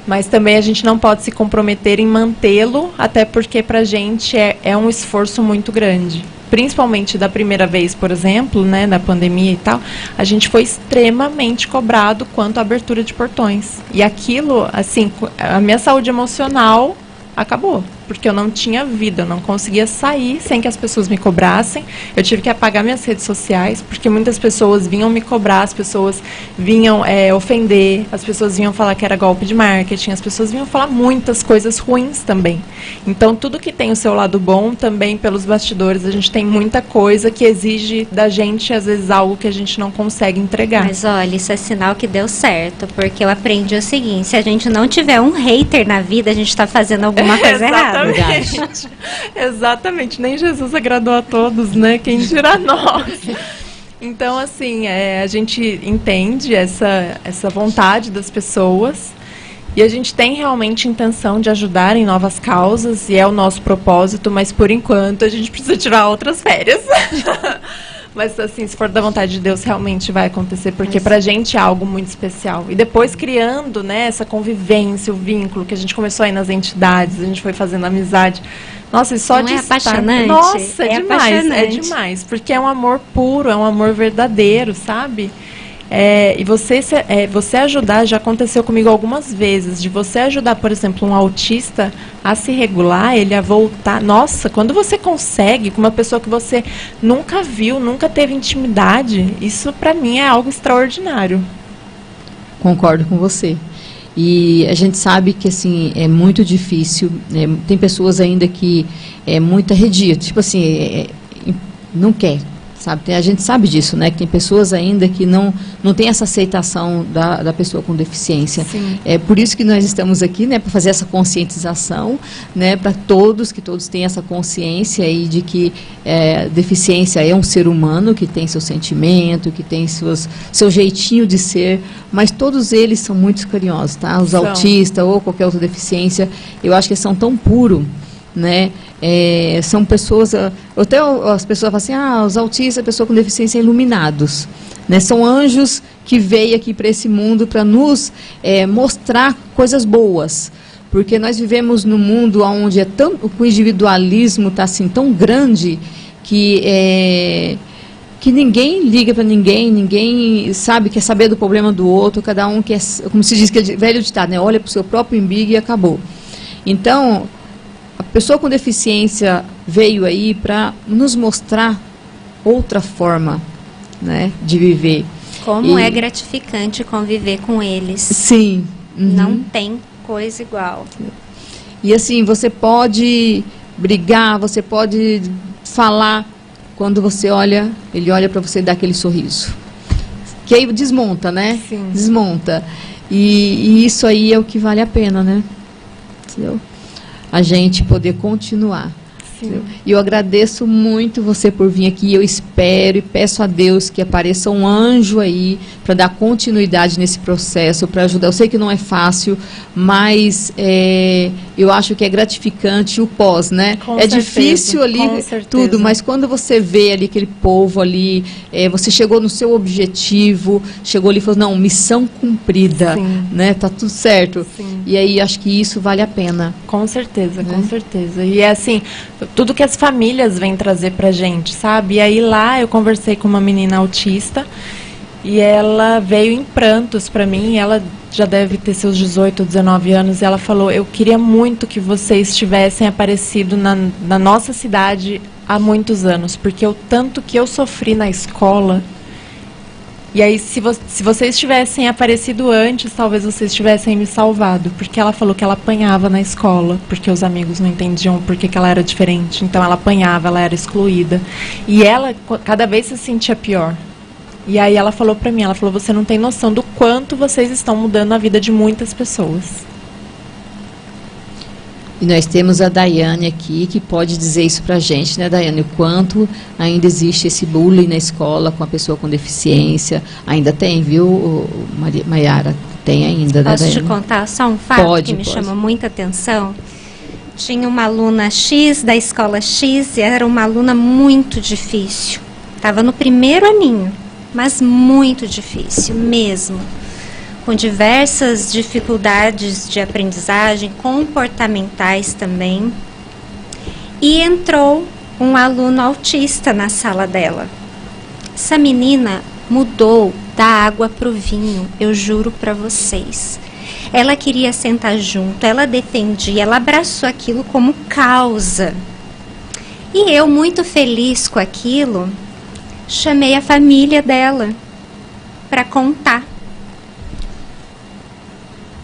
Mas também a gente não pode se comprometer em mantê-lo, até porque para a gente é um esforço muito grande. Principalmente da primeira vez, por exemplo, né, da pandemia e tal, a gente foi extremamente cobrado quanto à abertura de portões. E aquilo, assim, a minha saúde emocional acabou, porque eu não tinha vida, eu não conseguia sair sem que as pessoas me cobrassem. Eu tive que apagar minhas redes sociais, porque muitas pessoas vinham me cobrar, as pessoas vinham ofender, as pessoas vinham falar que era golpe de marketing, as pessoas vinham falar muitas coisas ruins também. Então, tudo que tem o seu lado bom, também pelos bastidores, a gente tem muita coisa que exige da gente, às vezes, algo que a gente não consegue entregar. Mas olha, isso é sinal que deu certo, porque eu aprendi o seguinte: se a gente não tiver um hater na vida, a gente está fazendo alguma coisa errada. Exatamente, nem Jesus agradou a todos, né? Quem dirá nós? Então, assim, a gente entende essa vontade das pessoas e a gente tem realmente intenção de ajudar em novas causas e é o nosso propósito, mas por enquanto a gente precisa tirar outras férias. Mas, assim, se for da vontade de Deus, realmente vai acontecer, porque pra gente é algo muito especial. E depois criando, né, essa convivência, o vínculo, que a gente começou aí nas entidades, a gente foi fazendo amizade. Nossa, e só de estar... apaixonante? Nossa, é demais, é demais. Porque é um amor puro, é um amor verdadeiro, sabe? E você ajudar, já aconteceu comigo algumas vezes, de você ajudar, por exemplo, um autista a se regular, ele a voltar. Nossa, quando você consegue com uma pessoa que você nunca viu, nunca teve intimidade, isso pra mim é algo extraordinário. Concordo com você. E a gente sabe que, assim, é muito difícil, tem pessoas ainda que é muito arredia, tipo assim, não quer, sabe? A gente sabe disso, né? Que tem pessoas ainda que não tem essa aceitação da pessoa com deficiência. Sim. É por isso que nós estamos aqui, né? Para fazer essa conscientização, né? Para que todos tenham essa consciência aí de que deficiência é um ser humano que tem seu sentimento, que tem seu jeitinho de ser, mas todos eles são muito carinhosos, tá? Os autistas ou qualquer outra deficiência, eu acho que eles são tão puros, né? São pessoas, até as pessoas falam assim, os autistas, pessoas com deficiência, iluminados, né? São anjos que veio aqui para esse mundo para nos mostrar coisas boas, porque nós vivemos num mundo onde o individualismo está assim tão grande que ninguém liga para ninguém sabe, quer saber do problema do outro, cada um quer, como se diz, que velho ditado, né? Olha para o seu próprio umbigo e acabou. Então, a pessoa com deficiência veio aí para nos mostrar outra forma, né, de viver. Como é gratificante conviver com eles. Sim. Uhum. Não tem coisa igual. E assim, você pode brigar, você pode falar, quando você olha, ele olha para você e dá aquele sorriso. Que aí desmonta, né? Sim. Desmonta. E isso aí é o que vale a pena, né? Entendeu? A gente poder continuar. E eu agradeço muito você por vir aqui. Eu espero e peço a Deus que apareça um anjo aí para dar continuidade nesse processo, para ajudar. Eu sei que não é fácil, mas eu acho que é gratificante o pós, né? Com é certeza, difícil ali tudo, mas quando você vê ali aquele povo ali, você chegou no seu objetivo, chegou ali e falou, não, missão cumprida, né? Tá tudo certo. Sim. E aí acho que isso vale a pena. Com certeza, com certeza. E é assim, tudo que as famílias vêm trazer pra gente, sabe? E aí lá eu conversei com uma menina autista e ela veio em prantos pra mim, ela já deve ter seus 18, 19 anos, e ela falou, eu queria muito que vocês tivessem aparecido na nossa cidade há muitos anos, porque o tanto que eu sofri na escola. E aí, se vocês tivessem aparecido antes, talvez vocês tivessem me salvado. Porque ela falou que ela apanhava na escola, porque os amigos não entendiam porque que ela era diferente. Então, ela apanhava, ela era excluída. E ela, cada vez se sentia pior. E aí, ela falou pra mim, ela falou, você não tem noção do quanto vocês estão mudando a vida de muitas pessoas. E nós temos a Daiane aqui, que pode dizer isso pra gente, né, Daiane? O quanto ainda existe esse bullying na escola com a pessoa com deficiência. Ainda tem, viu, Maiara? Tem ainda, né, Posso Daiane? te contar só um fato que me chamou muita atenção? Tinha uma aluna X da escola X e era uma aluna muito difícil. Estava no primeiro aninho, mas muito difícil mesmo. Com diversas dificuldades de aprendizagem, comportamentais também. E entrou um aluno autista na sala dela. Essa menina mudou da água para o vinho, eu juro para vocês. Ela queria sentar junto, ela defendia, ela abraçou aquilo como causa. E eu, muito feliz com aquilo, chamei a família dela para contar.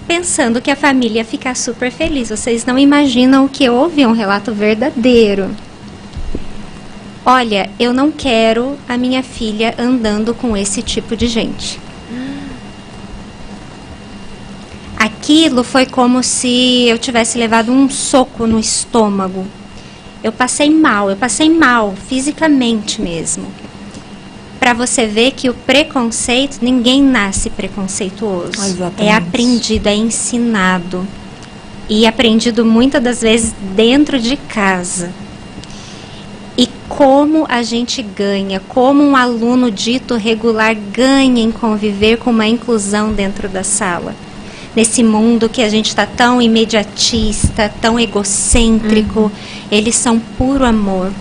Pensando que a família ia ficar super feliz. Vocês não imaginam o que eu ouvi, um relato verdadeiro. Olha, eu não quero a minha filha andando com esse tipo de gente. Aquilo foi como se eu tivesse levado um soco no estômago. Eu passei mal, fisicamente mesmo. Para você ver que o preconceito, ninguém nasce preconceituoso. Exatamente. É aprendido, é ensinado. E aprendido muitas das vezes dentro de casa. E como a gente ganha, como um aluno dito regular ganha em conviver com uma inclusão dentro da sala. Nesse mundo que a gente está tão imediatista, tão egocêntrico, eles são puro amor.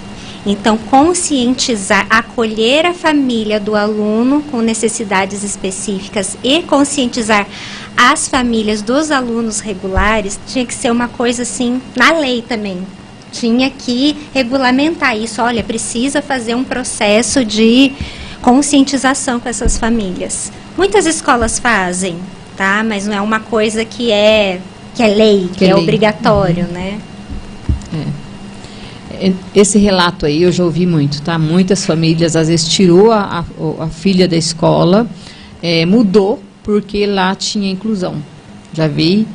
Então, conscientizar, acolher a família do aluno com necessidades específicas e conscientizar as famílias dos alunos regulares tinha que ser uma coisa assim, na lei também. Tinha que regulamentar isso. Olha, precisa fazer um processo de conscientização com essas famílias. Muitas escolas fazem, tá? Mas não é uma coisa que é lei, que é obrigatório, né? esse relato aí eu já ouvi muito, tá? Muitas famílias, às vezes, tirou a filha da escola, mudou porque lá tinha inclusão. Já vi,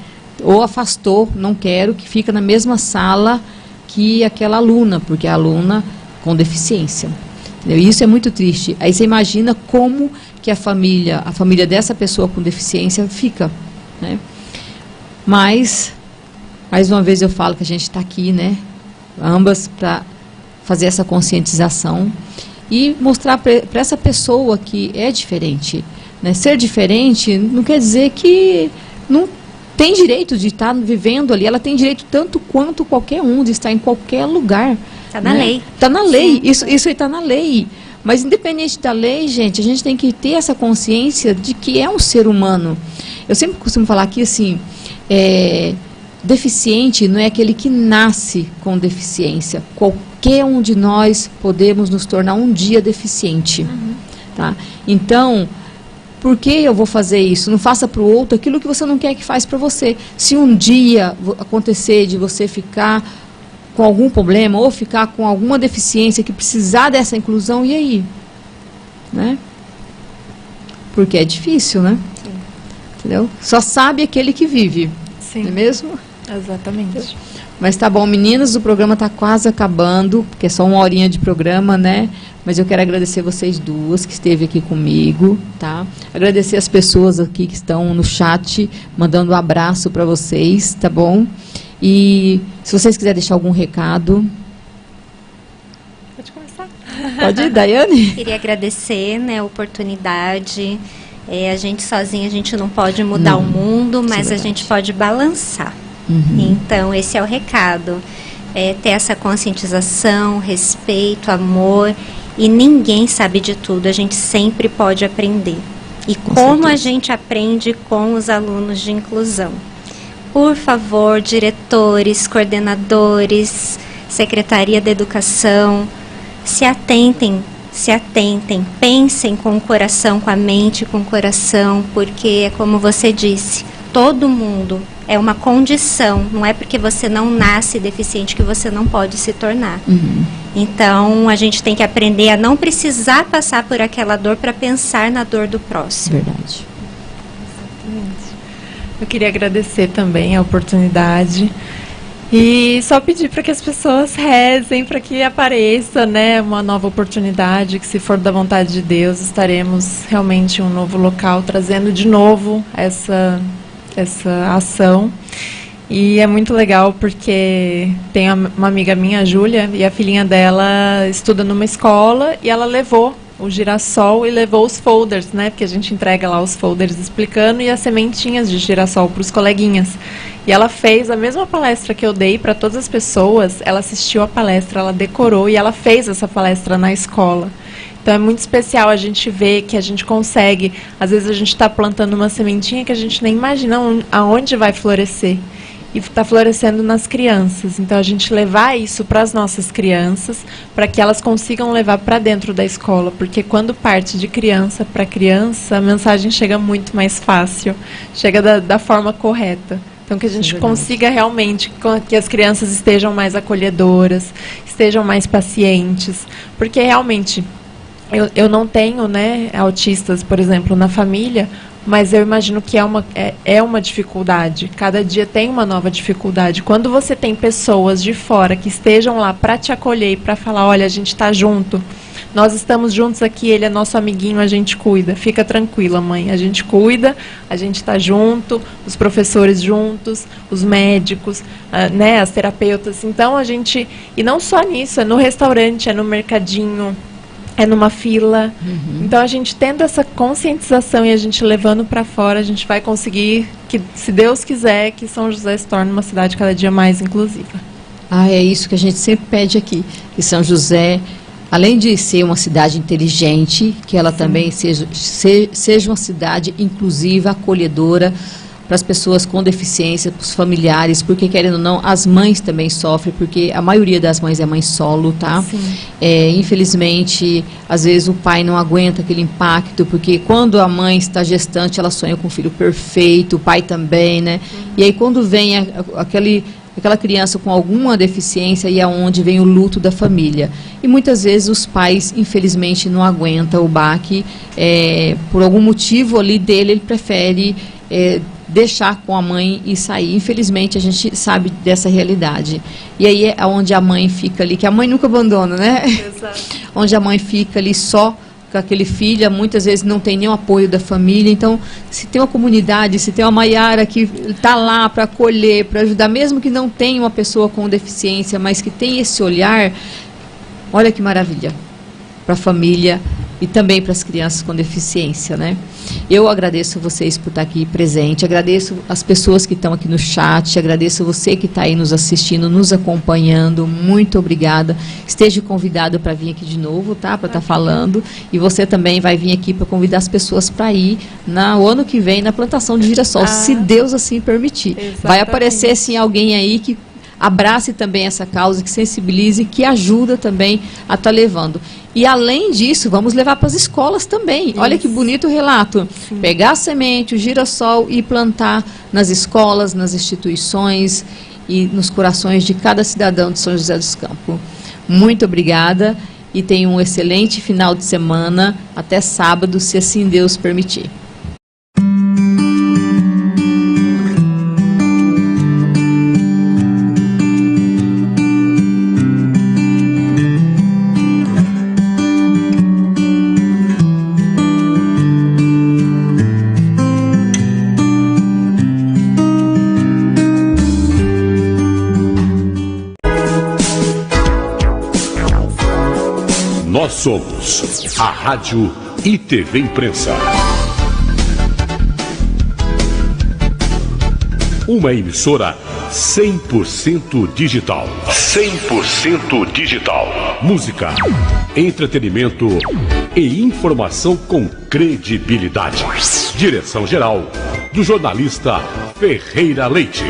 ou afastou, não quero, que fica na mesma sala que aquela aluna, porque é aluna com deficiência. Entendeu? E isso é muito triste. Aí você imagina como que a família dessa pessoa com deficiência fica, né? Mas, mais uma vez eu falo que a gente está aqui, né? Ambas para fazer essa conscientização e mostrar para essa pessoa que é diferente, né? Ser diferente não quer dizer que não tem direito de estar vivendo ali. Ela tem direito tanto quanto qualquer um de estar em qualquer lugar. Está na lei. Está na lei. Isso aí está na lei. Mas independente da lei, gente, a gente tem que ter essa consciência de que é um ser humano. Eu sempre costumo falar aqui assim, deficiente não é aquele que nasce com deficiência. Qualquer um de nós podemos nos tornar um dia deficiente. Tá? Então, por que eu vou fazer isso? Não faça para o outro aquilo que você não quer que faça para você. Se um dia acontecer de você ficar com algum problema ou ficar com alguma deficiência que precisar dessa inclusão, e aí? Né? Porque é difícil, né? Sim. Entendeu? Só sabe aquele que vive. Sim. Não é mesmo? Exatamente. Mas tá bom, meninas, o programa está quase acabando, porque é só 1 horinha de programa, né? Mas eu quero agradecer vocês duas que esteve aqui comigo, tá? Agradecer as pessoas aqui que estão no chat, mandando um abraço para vocês, tá bom? E se vocês quiserem deixar algum recado... Pode começar. Pode ir, Daiane? Queria agradecer, né, a oportunidade. A gente sozinha, a gente não pode mudar o mundo, mas a gente pode balançar. Então, esse é o recado. Ter essa conscientização, respeito, amor. E ninguém sabe de tudo, a gente sempre pode aprender. E como a gente aprende com os alunos de inclusão. Por favor, diretores, coordenadores, Secretaria da Educação, se atentem, pensem com o coração, com a mente, com o coração, porque é como você disse, todo mundo é uma condição, não é porque você não nasce deficiente que você não pode se tornar. Então, a gente tem que aprender a não precisar passar por aquela dor para pensar na dor do próximo. Verdade. Eu queria agradecer também a oportunidade e só pedir para que as pessoas rezem para que apareça, né, uma nova oportunidade, que se for da vontade de Deus, estaremos realmente em um novo local, trazendo de novo essa ação. E é muito legal porque tem uma amiga minha, a Júlia, e a filhinha dela estuda numa escola e ela levou o girassol e levou os folders, né? Porque a gente entrega lá os folders explicando e as sementinhas de girassol para os coleguinhas. E ela fez a mesma palestra que eu dei para todas as pessoas, ela assistiu a palestra, ela decorou e ela fez essa palestra na escola. Então é muito especial a gente ver que a gente consegue, às vezes a gente está plantando uma sementinha que a gente nem imagina aonde vai florescer. E está florescendo nas crianças. Então, a gente levar isso para as nossas crianças, para que elas consigam levar para dentro da escola. Porque quando parte de criança para criança, a mensagem chega muito mais fácil, chega da forma correta. Então, que a gente consiga realmente que as crianças estejam mais acolhedoras, estejam mais pacientes. Porque, realmente, eu não tenho, né, autistas, por exemplo, na família, mas eu imagino que é uma dificuldade. Cada dia tem uma nova dificuldade. Quando você tem pessoas de fora que estejam lá para te acolher e para falar, olha, a gente está junto, nós estamos juntos aqui, ele é nosso amiguinho, a gente cuida. Fica tranquila, mãe, a gente cuida, a gente está junto, os professores juntos, os médicos, né, as terapeutas. Então, a gente... E não só nisso, é no restaurante, é no mercadinho, é numa fila. Então, a gente tendo essa conscientização e a gente levando para fora, a gente vai conseguir, que, se Deus quiser, que São José se torne uma cidade cada dia mais inclusiva. É isso que a gente sempre pede aqui, que São José, além de ser uma cidade inteligente, que ela também seja uma cidade inclusiva, acolhedora, para as pessoas com deficiência, para os familiares, porque, querendo ou não, as mães também sofrem, porque a maioria das mães é mãe solo, tá? Infelizmente, às vezes o pai não aguenta aquele impacto, porque quando a mãe está gestante, ela sonha com um filho perfeito, o pai também, né? E aí, quando vem aquela criança com alguma deficiência e aonde vem o luto da família. E muitas vezes os pais, infelizmente, não aguentam o baque, por algum motivo ali dele, ele prefere deixar com a mãe e sair. Infelizmente, a gente sabe dessa realidade. E aí é onde a mãe fica ali, que a mãe nunca abandona, né? Exato. Onde a mãe fica ali só com aquele filho, muitas vezes não tem nenhum apoio da família. Então, se tem uma comunidade, se tem uma Maiara que está lá para acolher, para ajudar, mesmo que não tenha uma pessoa com deficiência, mas que tem esse olhar, olha que maravilha para a família e também para as crianças com deficiência, né? Eu agradeço vocês por estar aqui presente, agradeço as pessoas que estão aqui no chat, agradeço você que está aí nos assistindo, nos acompanhando, muito obrigada. Esteja convidado para vir aqui de novo, tá? Para estar falando. E você também vai vir aqui para convidar as pessoas para ir no ano que vem na plantação de girassol, se Deus assim permitir. Exatamente. Vai aparecer sim alguém aí que abrace também essa causa, que sensibilize, que ajuda também a estar levando. E além disso, vamos levar para as escolas também. Isso. Olha que bonito o relato. Sim. Pegar a semente, o girassol e plantar nas escolas, nas instituições e nos corações de cada cidadão de São José dos Campos. Muito obrigada e tenha um excelente final de semana. Até sábado, se assim Deus permitir. Nós somos a Rádio e TV Imprensa. Uma emissora 100% digital. 100% digital. Música, entretenimento e informação com credibilidade. Direção-geral do jornalista Ferreira Leite.